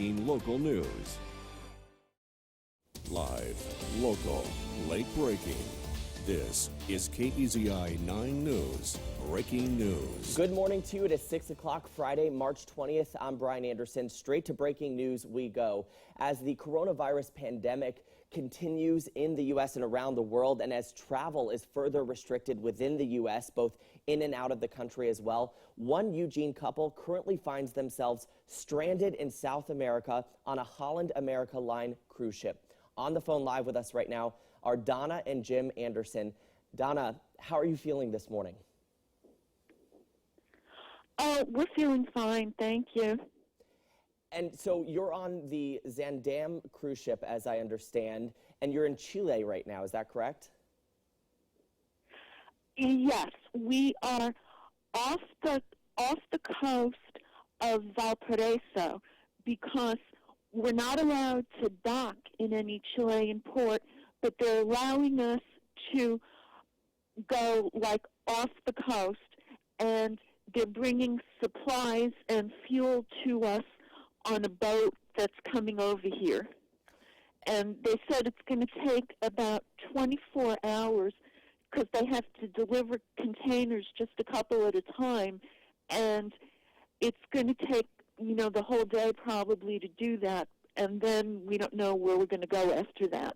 breaking local news. Live, local, late breaking. This is KEZI 9 News, breaking news. Good morning to you. It is 6 o'clock Friday, March 20th. I'm Brian Anderson. Straight to breaking news we go. As the coronavirus pandemic continues in the U.S. and around the world, and as travel is further restricted within the U.S., both in and out of the country as well, one Eugene couple currently finds themselves stranded in South America on a Holland America Line cruise ship. On the phone live with us right now are Donna and Jim Anderson. Donna, how are you feeling this morning? Oh, we're feeling fine, thank you. And so you're on the Zandam cruise ship, as I understand, and you're in Chile right now, is that correct? Yes, we are off the coast of Valparaiso because we're not allowed to dock in any Chilean port, but they're allowing us to go like off the coast, and they're bringing supplies and fuel to us on a boat that's coming over here. And they said it's going to take about 24 hours because they have to deliver containers just a couple at a time, and it's going to take, the whole day probably to do that, and then we don't know where we're going to go after that.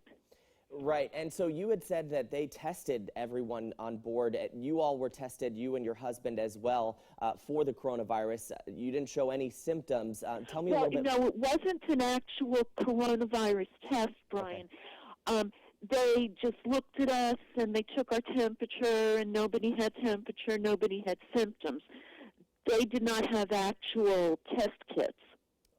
Right, and so you had said that they tested everyone on board. You all were tested, you and your husband as well, for the coronavirus. You didn't show any symptoms. Tell me a little bit. No, it wasn't an actual coronavirus test, Brian. Okay. They just looked at us and they took our temperature, and nobody had temperature, nobody had symptoms. They did not have actual test kits.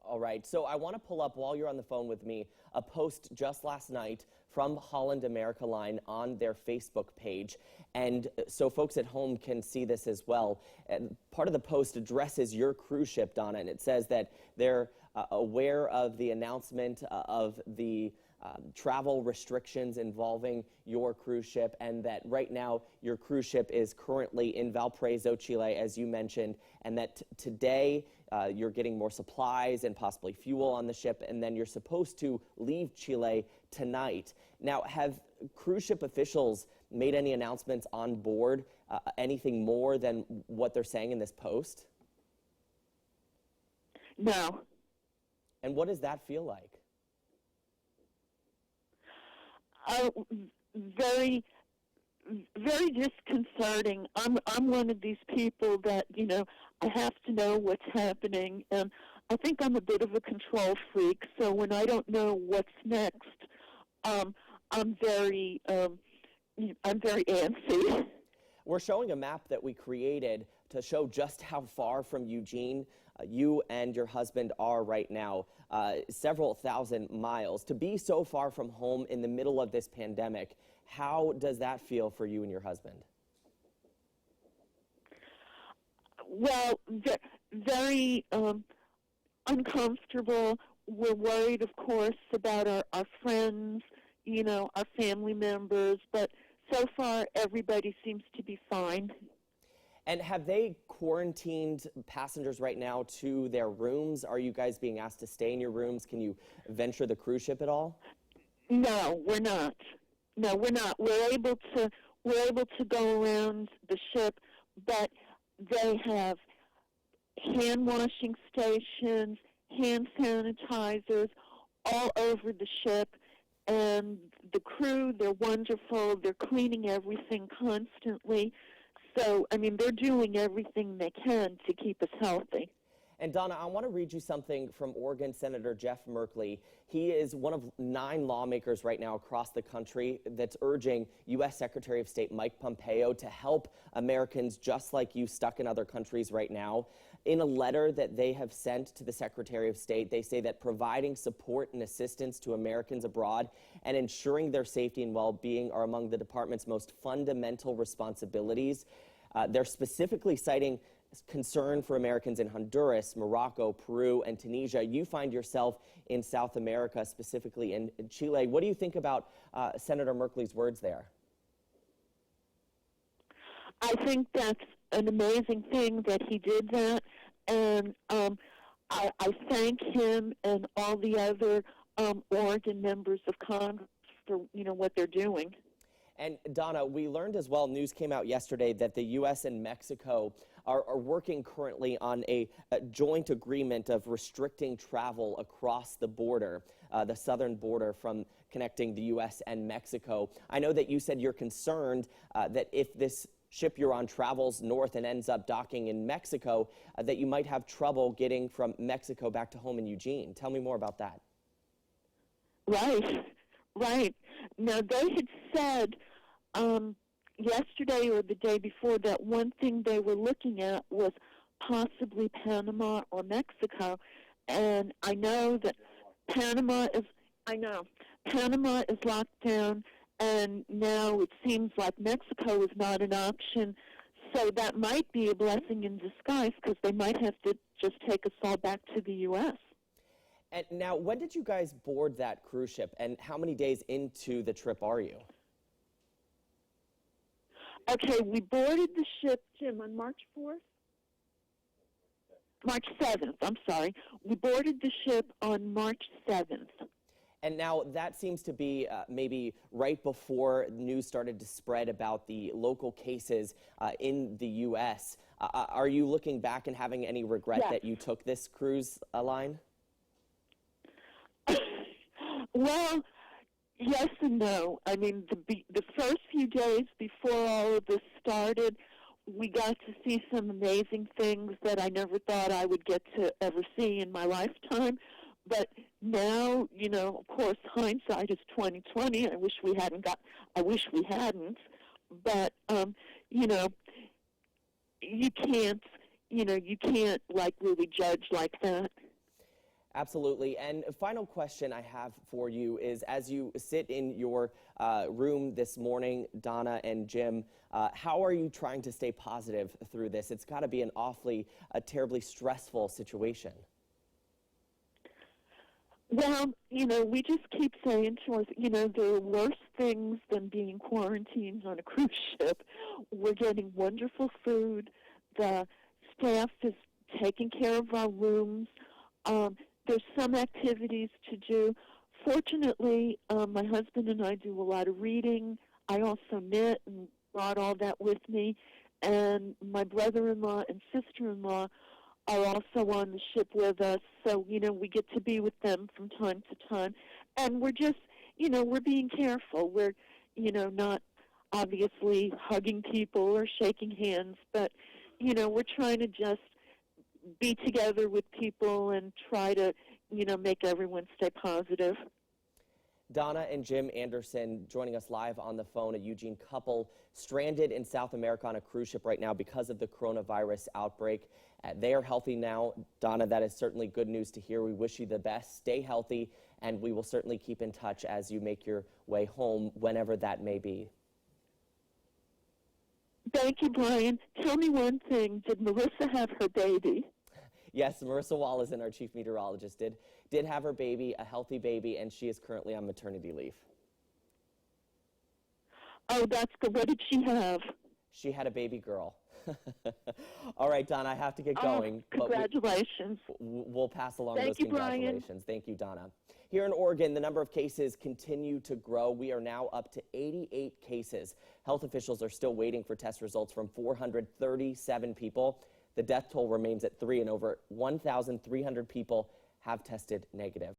All right, so I want to pull up, while you're on the phone with me, a post just last night from Holland America Line on their Facebook page, and so folks at home can see this as well. And part of the post addresses your cruise ship, Donna, and it says that they're aware of the announcement of the travel restrictions involving your cruise ship, and that right now your cruise ship is currently in Valparaiso, Chile, as you mentioned, and that today you're getting more supplies and possibly fuel on the ship, and then you're supposed to leave Chile tonight. Now, have cruise ship officials made any announcements on board, anything more than what they're saying in this post? No. And what does that feel like? Very, very disconcerting. I'm one of these people that, I have to know what's happening, and I think I'm a bit of a control freak, so when I don't know what's next, I'm very antsy. We're showing a map that we created to show just how far from Eugene you and your husband are right now, several thousand miles. To be so far from home in the middle of this pandemic, how does that feel for you and your husband? Well, very uncomfortable. We're worried, of course, about our friends, our family members, but so far everybody seems to be fine. And have they quarantined passengers right now to their rooms? Are you guys being asked to stay in your rooms? Can you venture the cruise ship at all? No, we're not. No, we're not. We're able to go around the ship, but they have hand washing stations, hand sanitizers all over the ship, and the crew, they're wonderful. They're cleaning everything constantly. So, they're doing everything they can to keep us healthy. And Donna, I want to read you something from Oregon Senator Jeff Merkley. He is one of 9 lawmakers right now across the country that's urging U.S. Secretary of State Mike Pompeo to help Americans just like you stuck in other countries right now. In a letter that they have sent to the Secretary of State, they say that providing support and assistance to Americans abroad and ensuring their safety and well-being are among the department's most fundamental responsibilities. They're specifically citing concern for Americans in Honduras, Morocco, Peru, and Tunisia. You find yourself in South America, specifically in Chile. What do you think about Senator Merkley's words there? I think that's an amazing thing that he did that, and I thank him and all the other Oregon members of Congress for, what they're doing. And Donna, we learned as well, news came out yesterday that the U.S. and Mexico are working currently on a joint agreement of restricting travel across the border, the southern border from connecting the U.S. and Mexico. I know that you said you're concerned that if this ship you're on travels north and ends up docking in Mexico, that you might have trouble getting from Mexico back to home in Eugene. Tell me more about that. Right, right. Now, they had said yesterday or the day before that one thing they were looking at was possibly Panama or Mexico. And I know that Panama is locked down, and now it seems like Mexico is not an option. So that might be a blessing in disguise, because they might have to just take us all back to the U.S. And now, when did you guys board that cruise ship, and how many days into the trip are you? Okay, we boarded the ship, Jim, on March 4th? March 7th, I'm sorry. We boarded the ship on March 7th. And now that seems to be maybe right before news started to spread about the local cases in the U.S. Are you looking back and having any regret Yes. that you took this cruise line? Well, yes and no. I mean, the first few days before all of this started, we got to see some amazing things that I never thought I would get to ever see in my lifetime. But now, of course, hindsight is 20/20. I wish we hadn't. But you can't like really judge like that. Absolutely. And a final question I have for you is, as you sit in your room this morning, Donna and Jim, how are you trying to stay positive through this? It's got to be a terribly stressful situation. Well, we just keep saying to us, there are worse things than being quarantined on a cruise ship. We're getting wonderful food. The staff is taking care of our rooms. There's some activities to do. Fortunately, my husband and I do a lot of reading. I also knit and brought all that with me. And my brother-in-law and sister-in-law are also on the ship with us. So, we get to be with them from time to time. And we're just, we're being careful. We're, not obviously hugging people or shaking hands, but, we're trying to just be together with people and try to, make everyone stay positive. Donna and Jim Anderson joining us live on the phone, a Eugene couple stranded in South America on a cruise ship right now because of the coronavirus outbreak. They are healthy now. Donna, that is certainly good news to hear. We wish you the best. Stay healthy, and we will certainly keep in touch as you make your way home, whenever that may be. Thank you, Brian. Tell me one thing. Did Marissa have her baby? Yes, Marissa Wallison, our chief meteorologist, did have her baby, a healthy baby, and she is currently on maternity leave. Oh, that's good. What did she have? She had a baby girl. All right, Donna, I have to get going. Congratulations. We'll pass along Thank those you, congratulations. Brian. Thank you, Donna. Here in Oregon, the number of cases continue to grow. We are now up to 88 cases. Health officials are still waiting for test results from 437 people. The death toll remains at 3, and over 1,300 people have tested negative.